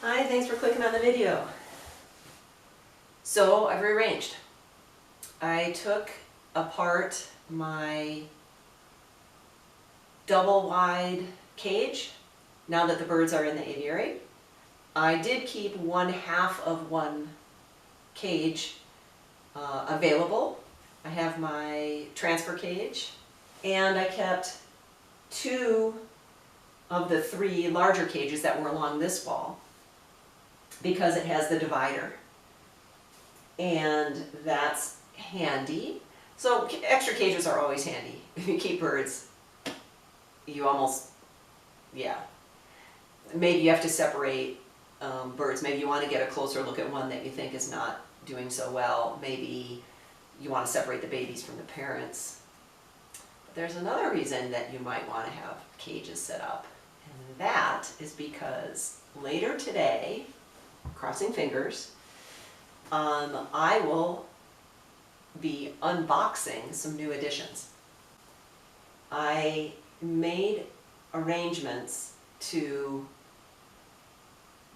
Hi, thanks for clicking on the video. So I've rearranged. I took apart my double wide cage now that the birds are in the aviary. I did keep one half of one cage available. I have my transfer cage, and I kept two of the three larger cages that were along this wall because it has the divider, and that's handy. So extra cages are always handy. If you keep birds, you almost, yeah. Maybe you have to separate birds. Maybe you want to get a closer look at one that you think is not doing so well. Maybe you want to separate the babies from the parents. But there's another reason that you might want to have cages set up, and that is because later today, crossing fingers, I will be unboxing some new additions. I made arrangements to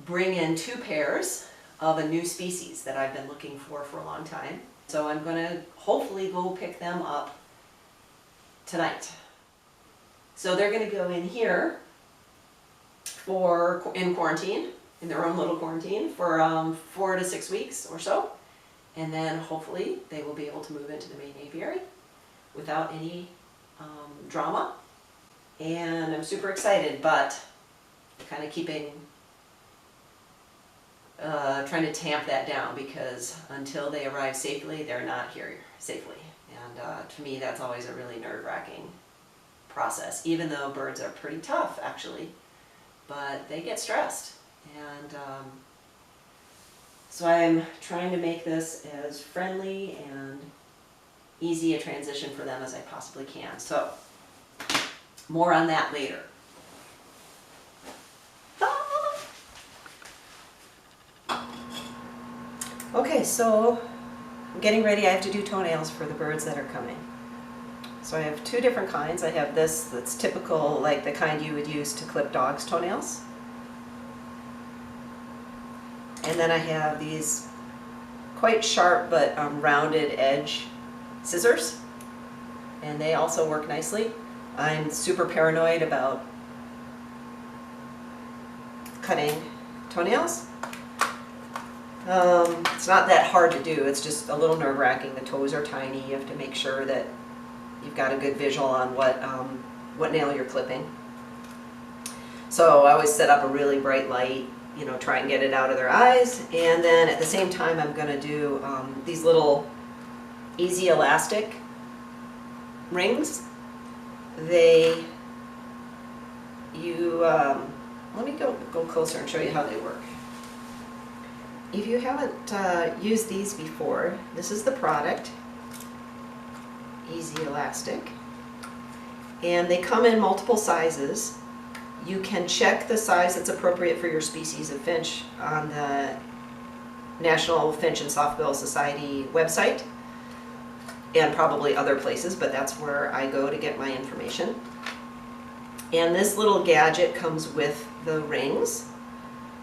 bring in 2 pairs of a new species that I've been looking for a long time. So I'm going to hopefully go pick them up tonight. So they're going to go in here in quarantine, in their own little quarantine for 4 to 6 weeks or so. And then hopefully they will be able to move into the main aviary without any drama. And I'm super excited, but kind of trying to tamp that down, because until they arrive safely, they're not here safely. And to me, that's always a really nerve-wracking process, even though birds are pretty tough, actually, but they get stressed. And so I'm trying to make this as friendly and easy a transition for them as I possibly can. So more on that later. Okay, so I'm getting ready. I have to do toenails for the birds that are coming. So I have 2 different kinds. I have this that's typical, like the kind you would use to clip dogs' toenails. And then I have these quite sharp but rounded edge scissors, and they also work nicely. I'm super paranoid about cutting toenails. It's not that hard to do, it's just a little nerve-wracking. The toes are tiny. You have to make sure that you've got a good visual on what nail you're clipping. So I always set up a really bright light, you know, try and get it out of their eyes. And then at the same time I'm going to do these little easy elastic rings. Let me go closer and show you how they work. If you haven't used these before, this is the product, Easy Elastic, and they come in multiple sizes. You can check the size that's appropriate for your species of finch on the National Finch and Softbill Society website, and probably other places, but that's where I go to get my information. And this little gadget comes with the rings.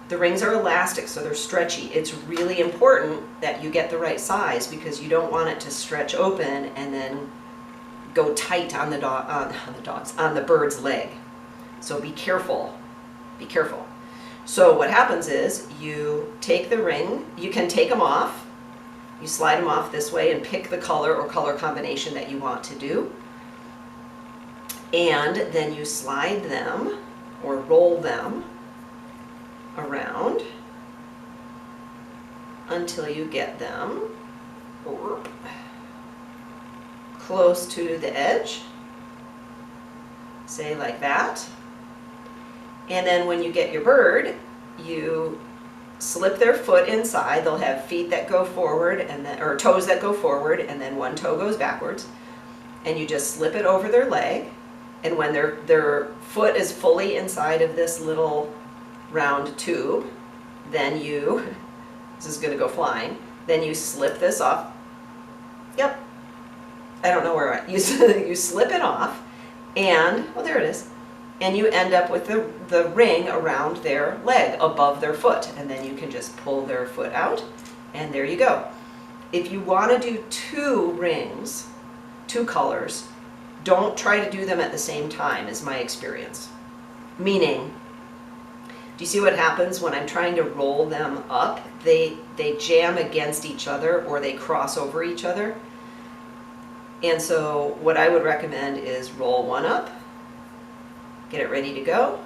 The rings are elastic, so they're stretchy. It's really important that you get the right size, because you don't want it to stretch open and then go tight on the bird's leg. So be careful, be careful. So what happens is you take the ring, you can take them off, you slide them off this way and pick the color or color combination that you want to do. And then you slide them or roll them around until you get them close to the edge, say like that. And then when you get your bird, you slip their foot inside. They'll have feet that go forward, and then, or toes that go forward, and then one toe goes backwards. And you just slip it over their leg, and when their foot is fully inside of this little round tube, then this is going to go flying, then you slip this off. Yep, I don't know where you slip it off, and, oh, there it is. and you end up with the ring around their leg above their foot, and then you can just pull their foot out, and there you go. If you want to do 2 rings, 2 colors, don't try to do them at the same time, is my experience. Meaning, do you see what happens when I'm trying to roll them up? They jam against each other, or they cross over each other. And so what I would recommend is roll one up, get it ready to go,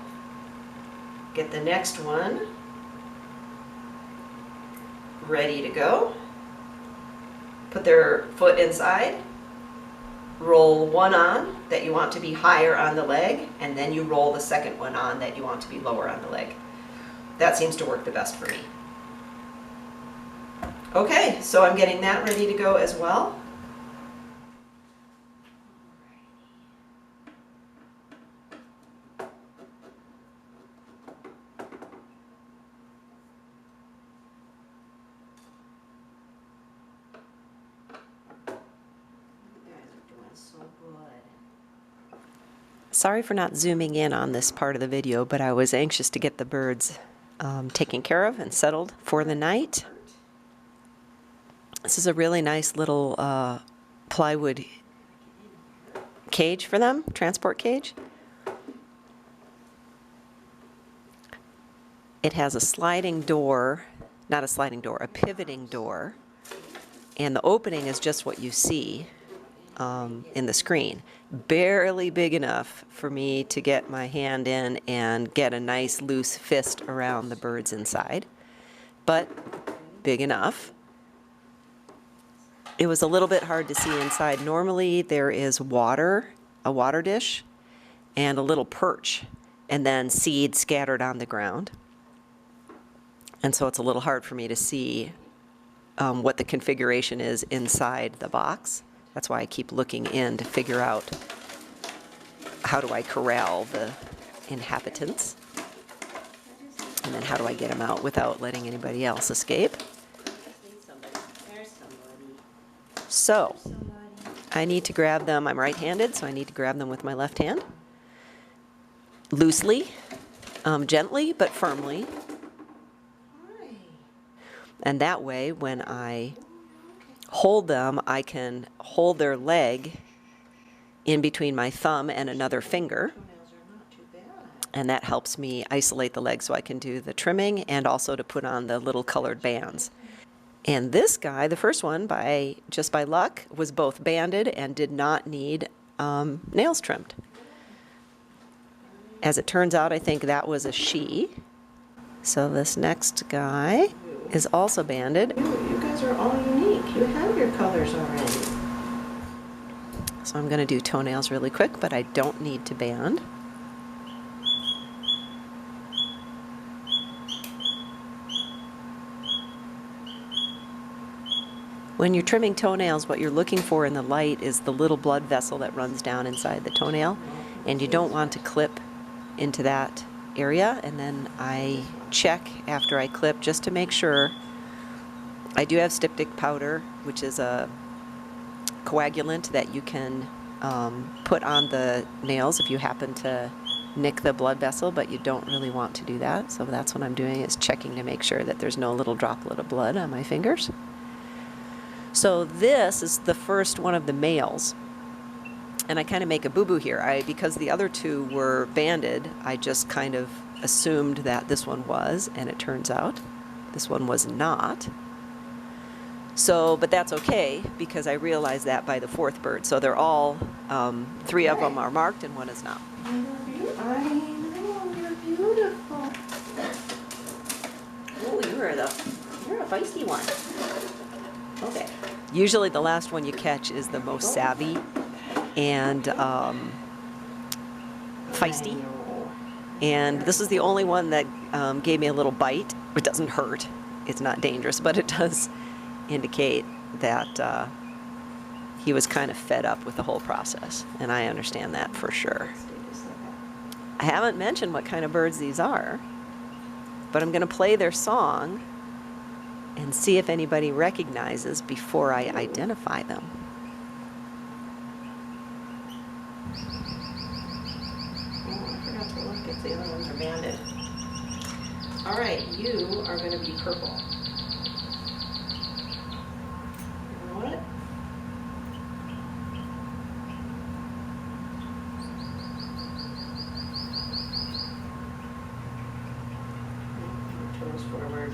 get the next one ready to go, put their foot inside, roll one on that you want to be higher on the leg, and then you roll the second one on that you want to be lower on the leg. That seems to work the best for me. Okay, so I'm getting that ready to go as well. Sorry for not zooming in on this part of the video, but I was anxious to get the birds taken care of and settled for the night. This is a really nice little plywood cage for them, transport cage. It has a sliding door, not a sliding door, a pivoting door, and the opening is just what you see in the screen. Barely big enough for me to get my hand in and get a nice loose fist around the birds inside, but big enough. It was a little bit hard to see inside. Normally there is water, a water dish, and a little perch, and then seed scattered on the ground. And so it's a little hard for me to see what the configuration is inside the box. That's why I keep looking in to figure out how do I corral the inhabitants, and then how do I get them out without letting anybody else escape. So I need to grab them. I'm right-handed, so I need to grab them with my left hand. Loosely, gently, but firmly. And that way, when I hold them, I can hold their leg in between my thumb and another finger, and that helps me isolate the leg so I can do the trimming and also to put on the little colored bands. And this guy, the first one, just by luck, was both banded and did not need nails trimmed. As it turns out, I think that was a she. So this next guy is also banded. You guys are all unique. You have your colors already. So I'm going to do toenails really quick, but I don't need to band. When you're trimming toenails, what you're looking for in the light is the little blood vessel that runs down inside the toenail, and you don't want to clip into that area. And then I check after I clip just to make sure. I do have styptic powder, which is a coagulant that you can put on the nails if you happen to nick the blood vessel, but you don't really want to do that. So that's what I'm doing, is checking to make sure that there's no little droplet of blood on my fingers. So this is the first one of the males, and I kind of make a boo-boo here. Because the other two were banded, I just kind of assumed that this one was, and it turns out this one was not. So, but that's okay, because I realized that by the fourth bird. So they're all, 3 of them are marked and 1 is not. I know, you're beautiful. Oh, you're a feisty one. Okay. Usually the last one you catch is the most savvy and feisty. And this is the only one that gave me a little bite. It doesn't hurt. It's not dangerous, but it does indicate that he was kind of fed up with the whole process. And I understand that for sure. I haven't mentioned what kind of birds these are, but I'm going to play their song and see if anybody recognizes before I identify them. Oh, I forgot if the other ones are banded. All right, you are going to be purple. You know what? Toes forward.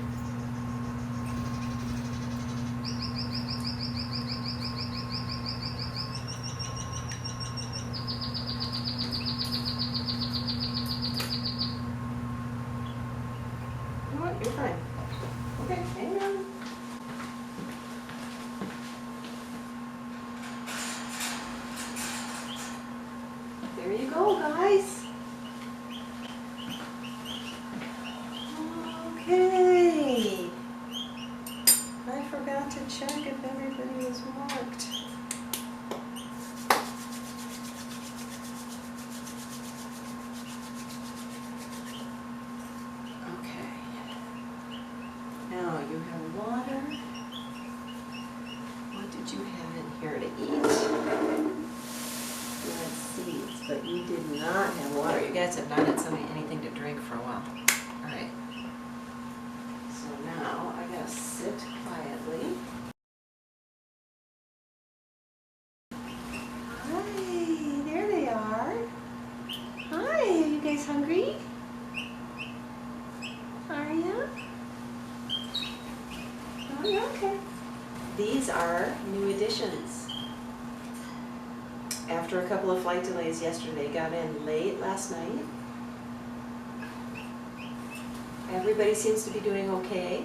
You know what? You're fine. Okay, hang on. There you go, guys. Okay. I forgot to check if everybody was marked. Okay. Now you have water. What did you have in here to eat? You had seeds, but you did not have water. You guys have not had anything to drink for a while. All right. So now I gotta sit quietly. Hi, there they are. Hi, are you guys hungry? Are you? Oh, yeah, okay. These are new additions. After a couple of flight delays yesterday, got in late last night. Everybody seems to be doing okay.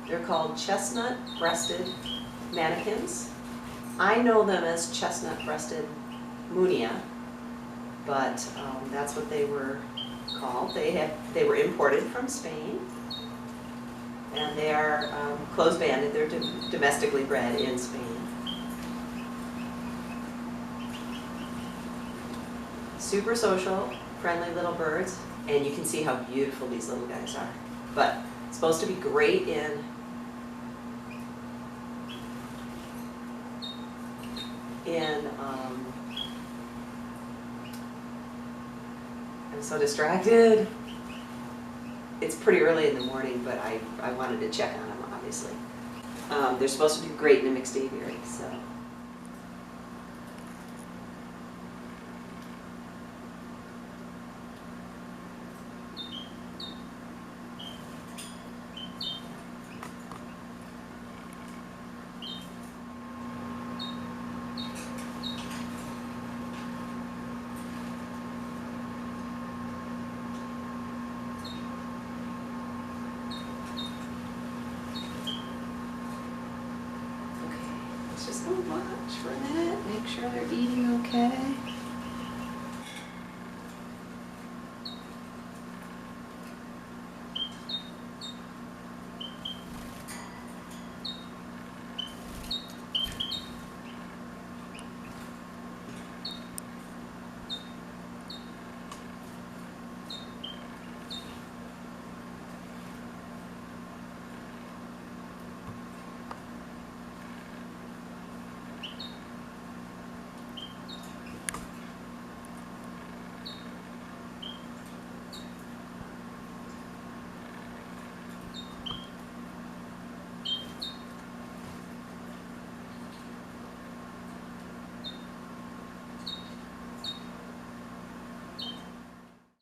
They're called chestnut-breasted manakins. I know them as chestnut-breasted munia, but that's what they were called. They were imported from Spain, and they are close-banded. They're domestically bred in Spain. Super social, friendly little birds, and you can see how beautiful these little guys are. But it's supposed to be great in I'm so distracted. It's pretty early in the morning, but I wanted to check on them, obviously. They're supposed to be great in a mixed aviary, so. Just go watch for a minute, make sure they're eating okay.